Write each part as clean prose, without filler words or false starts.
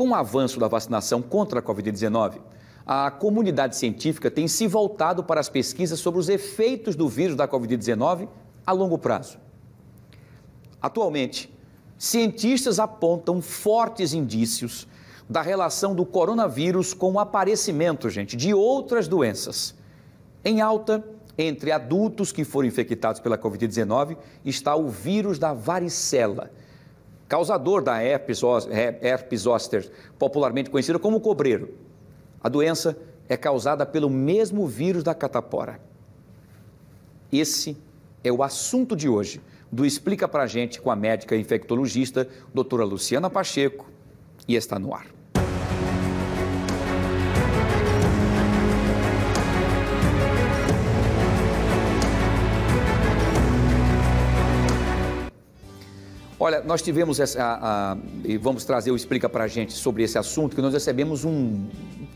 Com o avanço da vacinação contra a Covid-19, a comunidade científica tem se voltado para as pesquisas sobre os efeitos do vírus da Covid-19 a longo prazo. Atualmente, cientistas apontam fortes indícios da relação do coronavírus com o aparecimento, de outras doenças. Em alta, entre adultos que foram infectados pela Covid-19, está o vírus da varicela, causador da herpes zoster, popularmente conhecida como cobreiro. A doença é causada pelo mesmo vírus da catapora. Esse é o assunto de hoje do Explica Pra Gente com a médica infectologista, doutora Luciana Pacheco, e está no ar. Olha, nós tivemos e vamos trazer o Explica Pra Gente sobre esse assunto, que nós recebemos um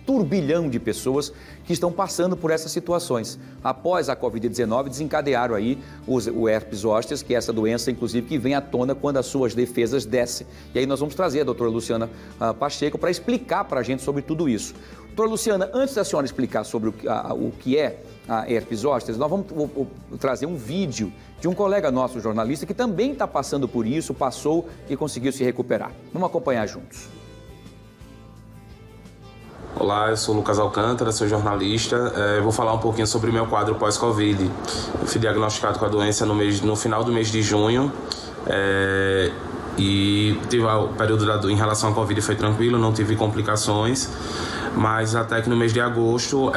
turbilhão de pessoas que estão passando por essas situações. Após a Covid-19, desencadearam aí o herpes zoster, que é essa doença, inclusive, que vem à tona quando as suas defesas descem. E aí nós vamos trazer a doutora Luciana Pacheco para explicar para a gente sobre tudo isso. Doutora Luciana, antes da senhora explicar sobre o que é a herpes zoster, nós vamos trazer um vídeo de um colega nosso, jornalista, que também está passando por isso, passou e conseguiu se recuperar. Vamos acompanhar juntos. Olá, eu sou Lucas Alcântara, sou jornalista. Vou falar um pouquinho sobre o meu quadro pós-Covid. Eu fui diagnosticado com a doença no final do mês de junho. E tive o período em relação à Covid foi tranquilo, não tive complicações. Mas até que no mês de agosto,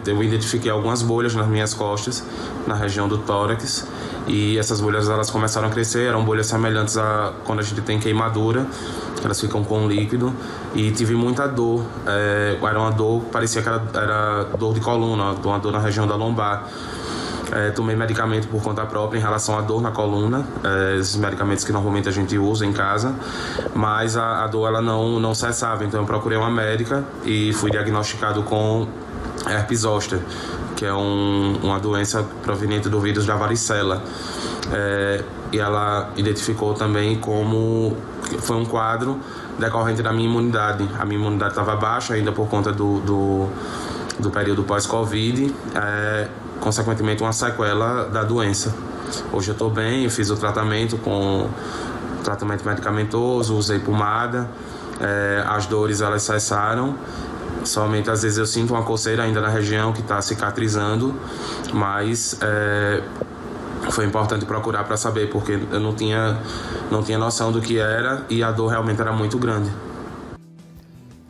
eu identifiquei algumas bolhas nas minhas costas, na região do tórax. E essas bolhas elas começaram a crescer, eram bolhas semelhantes a quando a gente tem queimadura, elas ficam com líquido. E tive muita dor, era uma dor, parecia que era dor de coluna, uma dor na região da lombar. Tomei medicamento por conta própria em relação à dor na coluna, esses medicamentos que normalmente a gente usa em casa, mas a dor ela não cessava, então eu procurei uma médica e fui diagnosticado com herpes zoster, que é uma doença proveniente do vírus da varicela. E ela identificou também como foi um quadro decorrente da minha imunidade. A minha imunidade estava baixa ainda por conta do período pós-Covid, consequentemente uma sequela da doença. Hoje eu estou bem, eu fiz o tratamento com tratamento medicamentoso, usei pomada, as dores elas cessaram, somente às vezes eu sinto uma coceira ainda na região que está cicatrizando, mas foi importante procurar para saber, porque eu não tinha noção do que era e a dor realmente era muito grande.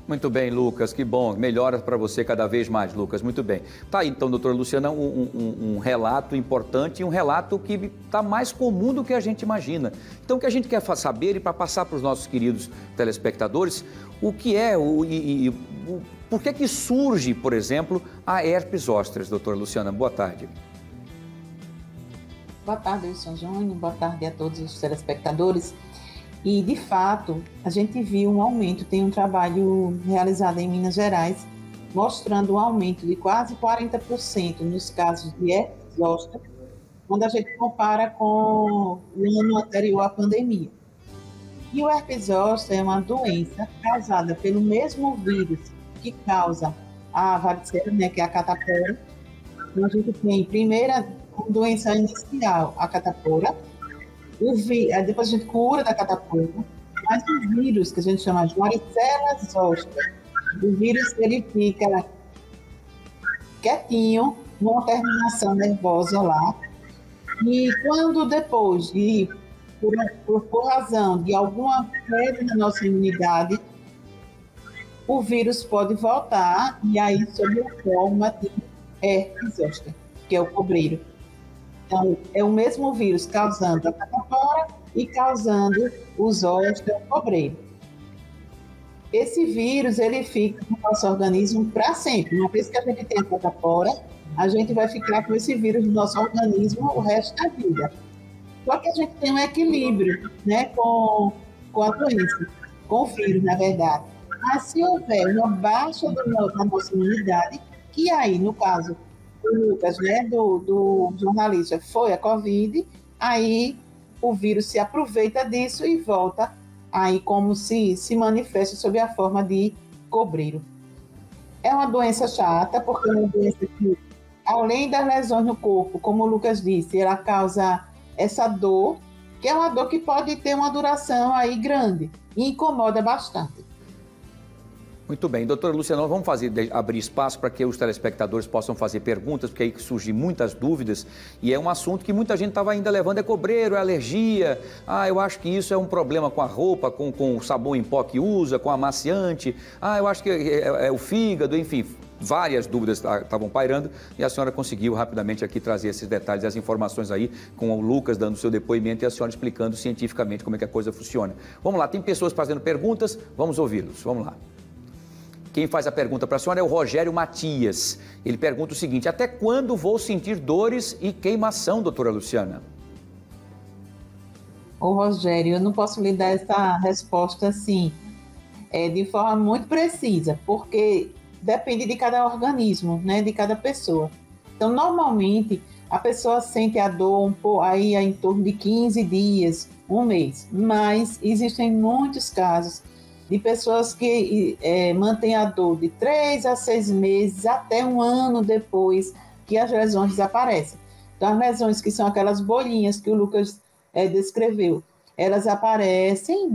Muito bem, Lucas, que bom. Melhora para você cada vez mais, Lucas. Muito bem. Tá aí, então, doutora Luciana, um relato importante e um relato que está mais comum do que a gente imagina. Então, o que a gente quer saber e para passar para os nossos queridos telespectadores, o que é por que surge, por exemplo, a herpes zoster, doutora Luciana? Boa tarde. Boa tarde, Wilson Júnior. Boa tarde a todos os telespectadores. E, de fato, a gente viu um aumento, tem um trabalho realizado em Minas Gerais, mostrando um aumento de quase 40% nos casos de herpes zoster, quando a gente compara com o ano anterior à pandemia. E o herpes zoster é uma doença causada pelo mesmo vírus que causa a varicela, que é a catapora. Então, a gente tem, primeira doença inicial, a catapora. Depois a gente cura da catapora, mas o vírus, que a gente chama de varicela zoster, o vírus ele fica quietinho, numa terminação nervosa lá, e quando depois de, por razão de alguma queda na nossa imunidade, o vírus pode voltar, e aí sob a forma de herpes zoster, que é o cobreiro. Então, é o mesmo vírus causando a catapora e causando o zoster, o cobreiro. Esse vírus, ele fica no nosso organismo para sempre. Uma vez que a gente tem a catapora, a gente vai ficar com esse vírus no nosso organismo o resto da vida. Só que a gente tem um equilíbrio, com a doença, com o vírus, na verdade. Mas se houver uma baixa da nossa imunidade, que aí, no caso do Lucas, do jornalista, foi a Covid, aí o vírus se aproveita disso e volta aí como se manifesta sob a forma de cobreiro. É uma doença chata, porque é uma doença que, além das lesões no corpo, como o Lucas disse, ela causa essa dor, que é uma dor que pode ter uma duração aí grande e incomoda bastante. Muito bem. Doutora Luciana, vamos abrir espaço para que os telespectadores possam fazer perguntas, porque aí surgem muitas dúvidas e é um assunto que muita gente estava ainda levando, é cobreiro, é alergia, eu acho que isso é um problema com a roupa, com o sabão em pó que usa, com amaciante, eu acho que é o fígado, enfim, várias dúvidas estavam pairando e a senhora conseguiu rapidamente aqui trazer esses detalhes, as informações aí, com o Lucas dando seu depoimento e a senhora explicando cientificamente como é que a coisa funciona. Vamos lá, tem pessoas fazendo perguntas, vamos ouvi-los, vamos lá. Quem faz a pergunta para a senhora é o Rogério Matias. Ele pergunta o seguinte: até quando vou sentir dores e queimação, doutora Luciana? Ô Rogério, eu não posso lhe dar essa resposta assim, de forma muito precisa, porque depende de cada organismo, né, de cada pessoa. Então, normalmente, a pessoa sente a dor aí em torno de 15 dias, um mês, mas existem muitos casos de pessoas que mantêm a dor de 3 a 6 meses, até um ano depois que as lesões desaparecem. Então, as lesões que são aquelas bolinhas que o Lucas descreveu, elas aparecem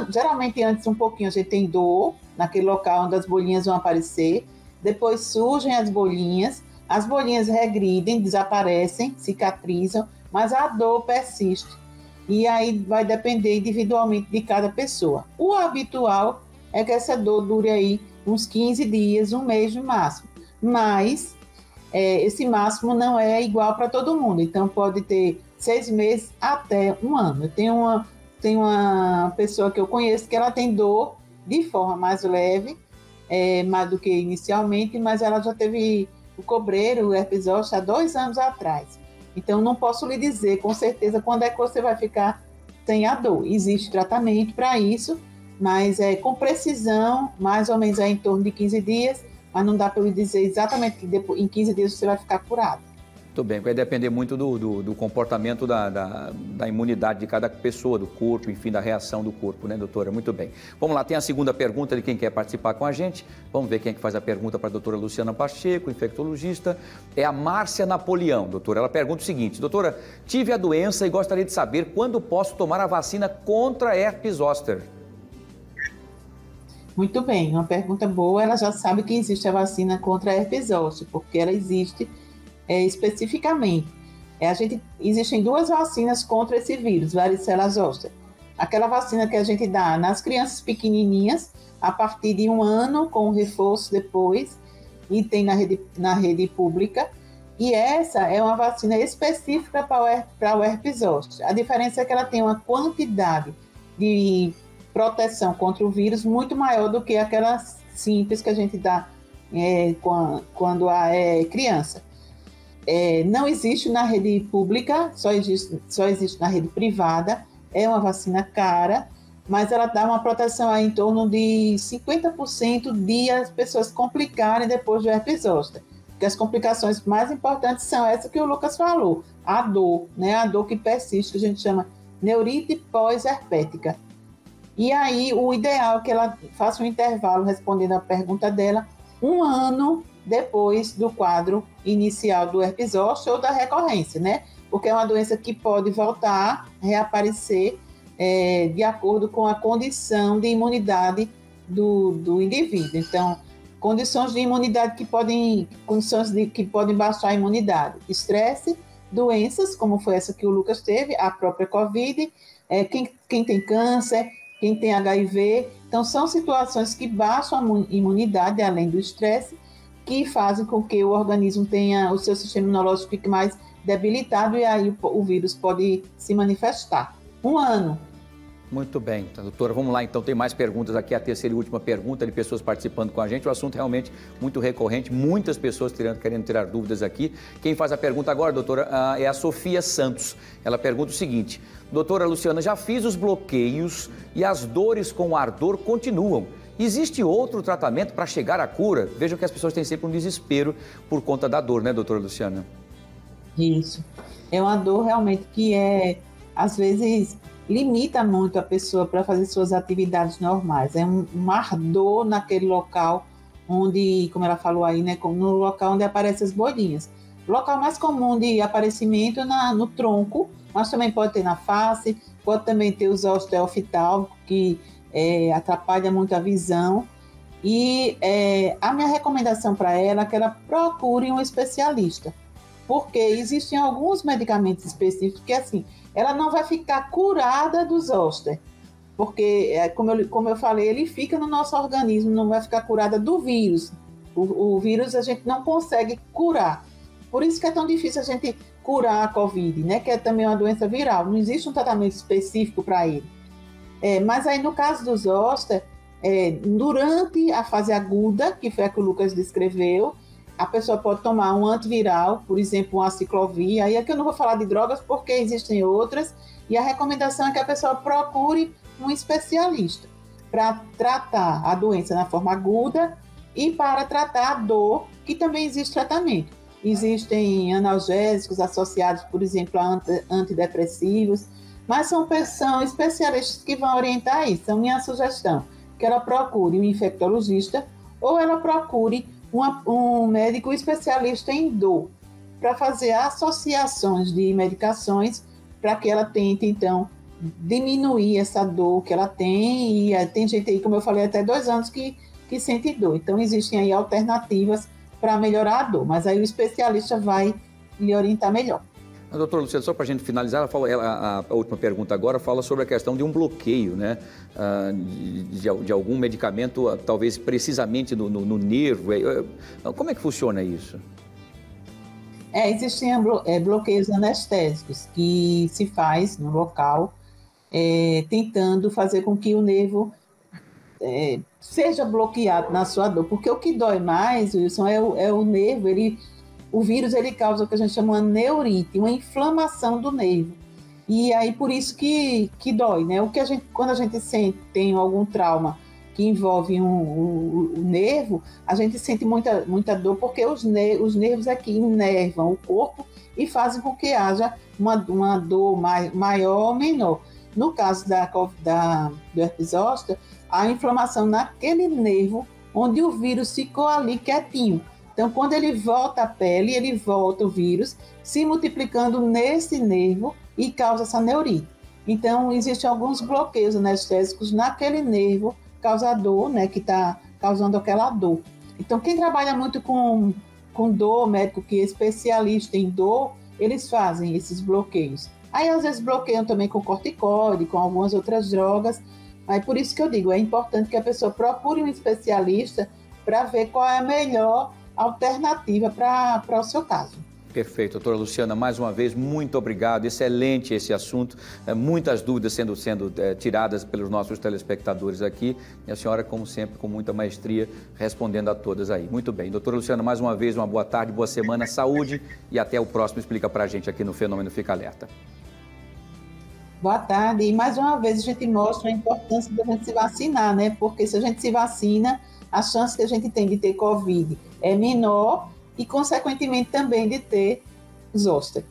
geralmente antes um pouquinho a gente tem dor, naquele local onde as bolinhas vão aparecer, depois surgem as bolinhas regridem, desaparecem, cicatrizam, mas a dor persiste. E aí vai depender individualmente de cada pessoa. O habitual é que essa dor dure aí uns 15 dias, um mês no máximo. Mas esse máximo não é igual para todo mundo. Então pode ter 6 meses até um ano. Eu tenho uma pessoa que eu conheço que ela tem dor de forma mais leve, mais do que inicialmente, mas ela já teve o cobreiro, o herpes zoster, há 2 anos atrás. Então, não posso lhe dizer com certeza quando é que você vai ficar sem a dor. Existe tratamento para isso, mas com precisão, mais ou menos em torno de 15 dias, mas não dá para lhe dizer exatamente que em 15 dias você vai ficar curado. Muito bem, vai depender muito do comportamento da imunidade de cada pessoa, do corpo, enfim, da reação do corpo, né, doutora? Muito bem. Vamos lá, tem a segunda pergunta de quem quer participar com a gente. Vamos ver quem é que faz a pergunta para a doutora Luciana Pacheco, infectologista. É a Márcia Napoleão, doutora. Ela pergunta o seguinte: doutora, tive a doença e gostaria de saber quando posso tomar a vacina contra herpes zoster. Muito bem, uma pergunta boa. Ela já sabe que existe a vacina contra a herpes zoster, porque ela existe especificamente. Existem 2 vacinas contra esse vírus, varicela zoster. Aquela vacina que a gente dá nas crianças pequenininhas, a partir de 1 ano, com o reforço depois, e tem na rede pública. E essa é uma vacina específica para o herpes zoster. A diferença é que ela tem uma quantidade de proteção contra o vírus muito maior do que aquela simples que a gente dá quando é criança. Não existe na rede pública, só existe na rede privada. É uma vacina cara, mas ela dá uma proteção aí em torno de 50% de as pessoas complicarem depois do herpes zoster. Porque as complicações mais importantes são essas que o Lucas falou, a dor, né? A dor que persiste, que a gente chama neurite pós-herpética. E aí o ideal é que ela faça um intervalo, respondendo a pergunta dela, 1 ano depois do quadro inicial do herpes zoster ou da recorrência, né? Porque é uma doença que pode voltar, reaparecer de acordo com a condição de imunidade do indivíduo. Então, condições de imunidade que podem baixar a imunidade. Estresse, doenças, como foi essa que o Lucas teve, a própria Covid, quem tem câncer, quem tem HIV. Então, são situações que baixam a imunidade, além do estresse, que fazem com que o organismo tenha, o seu sistema imunológico fique mais debilitado e aí o vírus pode se manifestar. 1 ano. Muito bem, doutora, vamos lá então, tem mais perguntas aqui, a terceira e última pergunta de pessoas participando com a gente, o assunto realmente muito recorrente, muitas pessoas querendo tirar dúvidas aqui. Quem faz a pergunta agora, doutora, é a Sofia Santos. Ela pergunta o seguinte: doutora Luciana, já fiz os bloqueios e as dores com ardor continuam. Existe outro tratamento para chegar à cura? Vejam que as pessoas têm sempre um desespero por conta da dor, né, doutora Luciana? Isso. É uma dor realmente que às vezes, limita muito a pessoa para fazer suas atividades normais. É um ardor naquele local onde, como ela falou aí, né, no local onde aparecem as bolinhas. O local mais comum de aparecimento é no tronco, mas também pode ter na face, pode também ter os osteoftálmicos, que atrapalha muito a visão. E a minha recomendação para ela é que ela procure um especialista, porque existem alguns medicamentos específicos que, assim, ela não vai ficar curada dos zóster, porque, como eu falei, ele fica no nosso organismo, não vai ficar curada do vírus. O vírus a gente não consegue curar. Por isso que é tão difícil a gente curar a Covid, né? Que é também uma doença viral. Não existe um tratamento específico para ele. Mas aí, no caso dos zóster, durante a fase aguda, que foi a que o Lucas descreveu, a pessoa pode tomar um antiviral, por exemplo, uma aciclovir. Aí aqui eu não vou falar de drogas porque existem outras, e a recomendação é que a pessoa procure um especialista para tratar a doença na forma aguda e para tratar a dor, que também existe tratamento. Existem analgésicos associados, por exemplo, a antidepressivos, mas são especialistas que vão orientar isso. Então, minha sugestão, que ela procure um infectologista ou ela procure um médico especialista em dor, para fazer associações de medicações para que ela tente, então, diminuir essa dor que ela tem. E tem gente aí, como eu falei, até 2 anos que sente dor. Então, existem aí alternativas para melhorar a dor, mas aí o especialista vai lhe orientar melhor. Doutora Luciana, só para a gente finalizar, a última pergunta agora fala sobre a questão de um bloqueio, né, de algum medicamento, talvez precisamente no nervo. Como é que funciona isso? Existem bloqueios anestésicos que se faz no local, tentando fazer com que o nervo seja bloqueado na sua dor, porque o que dói mais, Wilson, é o nervo. O vírus ele causa o que a gente chama de neurite, uma inflamação do nervo. E aí por isso que dói, né? Quando a gente tem algum trauma que envolve o nervo, a gente sente muita dor, porque os nervos aqui inervam o corpo e fazem com que haja uma dor maior ou menor. No caso do herpes zoster, a inflamação naquele nervo onde o vírus ficou ali quietinho. Então, quando ele volta à pele, ele volta o vírus se multiplicando nesse nervo e causa essa neurite. Então, existem alguns bloqueios anestésicos naquele nervo causador, né, que está causando aquela dor. Então, quem trabalha muito com dor, médico que é especialista em dor, eles fazem esses bloqueios. Aí, às vezes, bloqueiam também com corticóide, com algumas outras drogas. Aí, por isso que eu digo, é importante que a pessoa procure um especialista para ver qual é a melhor alternativa para o seu caso. Perfeito, doutora Luciana, mais uma vez, muito obrigado, excelente esse assunto, muitas dúvidas sendo tiradas pelos nossos telespectadores aqui, e a senhora, como sempre, com muita maestria, respondendo a todas aí. Muito bem, doutora Luciana, mais uma vez, uma boa tarde, boa semana, saúde, e até o próximo Explica Pra Gente aqui no Fenômeno Fica Alerta. Boa tarde, e mais uma vez a gente mostra a importância da gente se vacinar, né? Porque se a gente se vacina, a chance que a gente tem de ter Covid é menor e, consequentemente, também de ter zoster.